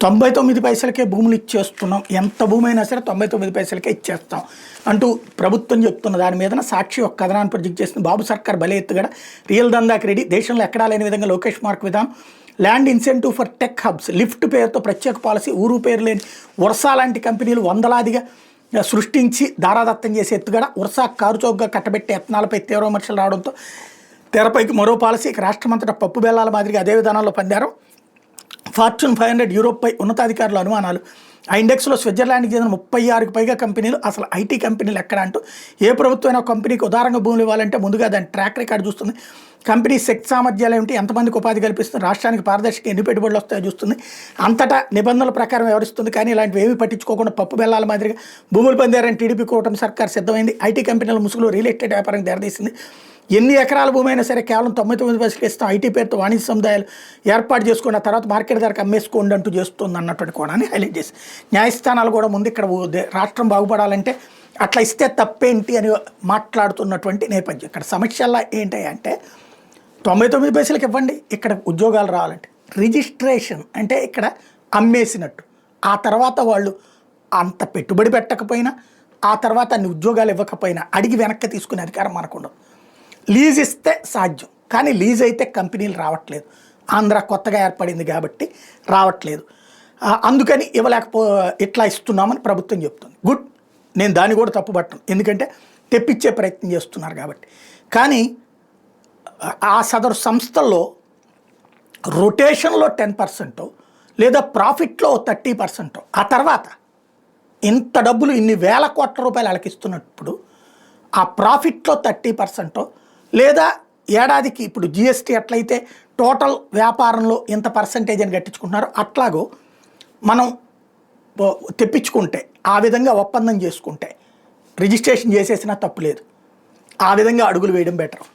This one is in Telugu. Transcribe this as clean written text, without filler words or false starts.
99 పైసలకే భూములు ఇచ్చేస్తున్నాం, ఎంత భూమి అయినా సరే 99 పైసలకే ఇచ్చేస్తాం అంటూ ప్రభుత్వం చెప్తున్న దాని మీద సాక్షి ఒక కథనాన్ని ప్రొజెక్ట్ చేసింది. బాబు సర్కార్ బలే ఎత్తుగడ, రియల్ దందాకి రెడీ, దేశంలో ఎక్కడా లేని విధంగా లోకేష్ మార్క్ విధానం, land incentive for tech hubs, lift పేరుతో ప్రత్యేక పాలసీ, ఊరు పేరు లేని వర్షా లాంటి కంపెనీలు వందలాదిగా సృష్టించి దారాదత్తం చేసే ఎత్తుగడ, వర్షా కారుచౌకగా కట్టబెట్టే యత్నాలపై తీవ్ర విమర్శలు రావడంతో తెరపైకి మరో పాలసీ. రాష్ట్రమంతటా పప్పు బెల్లాల మాదిరిగా అదే విధానంలో పందారు. ఫార్చ్యూన్ 500 యూరోప్పై ఉన్నతాధికారుల అనుమానాలు, ఆ ఇండెక్స్లో స్విట్జర్లాండ్కి చెందిన 36కి పైగా కంపెనీలు, అసలు ఐటీ కంపెనీలు ఎక్కడ అంటూ ఏ ప్రభుత్వమైనా కంపెనీకి ఉదారంగా భూములు ఇవ్వాలంటే ముందుగా దాని ట్రాక్ రికార్డు చూస్తుంది. కంపెనీ శక్తి సామర్థ్యాలు ఏమిటి, ఎంతమందికి ఉపాధి కల్పిస్తుంది, రాష్ట్రానికి పారదర్శక ఎన్ని పెట్టుబడులు వస్తాయో చూస్తుంది. అంతటా నిబంధనల ప్రకారం వ్యవహరిస్తుంది. కానీ ఇలాంటివి ఏమీ పట్టించుకోకుండా పప్పు బెల్లాల మాదిరిగా భూములు పొందారని టీడీపీ కూటమి సర్కార్ సిద్ధమైంది. ఐటీ కంపెనీల ముసుగులో రియల్ ఎస్టేట్ వ్యాపారానికి దారితీసింది. ఎన్ని ఎకరాల భూమి అయినా సరే కేవలం 99 పైసలకి ఇస్తాం, ఐటీ పేరుతో వాణిజ్య సముదాయాలు ఏర్పాటు చేసుకున్న తర్వాత మార్కెట్ ధరకు అమ్మేసుకోండి అంటూ చేస్తుంది అన్నటువంటి కోణాన్ని హైలైట్ చేసి, న్యాయస్థానాలు కూడా ముందు ఇక్కడ రాష్ట్రం బాగుపడాలంటే అట్లా ఇస్తే తప్పేంటి అని మాట్లాడుతున్నటువంటి నేపథ్యం. ఇక్కడ సమస్యల్లో ఏంటి అంటే 99 పైసలకి ఇవ్వండి, ఇక్కడ ఉద్యోగాలు రావాలంటే రిజిస్ట్రేషన్ అంటే ఇక్కడ అమ్మేసినట్టు, ఆ తర్వాత వాళ్ళు అంత పెట్టుబడి పెట్టకపోయినా, ఆ తర్వాత అన్ని ఉద్యోగాలు ఇవ్వకపోయినా అడిగి వెనక్కి తీసుకునే అధికారం మనకు ఉండదు. లీజ్ ఇస్తే సాధ్యం, కానీ లీజ్ అయితే కంపెనీలు రావట్లేదు. ఆంధ్ర కొత్తగా ఏర్పడింది కాబట్టి రావట్లేదు. అందుకని ఇట్లా ఇస్తున్నామని ప్రభుత్వం చెప్తుంది. గుడ్, నేను దాన్ని కూడా తప్పుపట్టను, ఎందుకంటే తెప్పించే ప్రయత్నం చేస్తున్నారు కాబట్టి. కానీ ఆ సదరు సంస్థల్లో రొటేషన్లో 10% లేదా ప్రాఫిట్లో 30%, ఆ తర్వాత ఇంత డబ్బులు ఇన్ని వేల కోట్ల రూపాయలు వాళ్ళకి ఇస్తున్నప్పుడు ఆ ప్రాఫిట్లో 30% లేదా ఏడాదికి ఇప్పుడు జిఎస్టీ ఎట్లయితే టోటల్ వ్యాపారంలో ఇంత పర్సంటేజ్ అని కట్టించుకుంటున్నారో అట్లాగో మనం తెప్పించుకుంటే, ఆ విధంగా ఒప్పందం చేసుకుంటే రిజిస్ట్రేషన్ చేసేసినా తప్పు లేదు. ఆ విధంగా అడుగులు వేయడం బెటర్.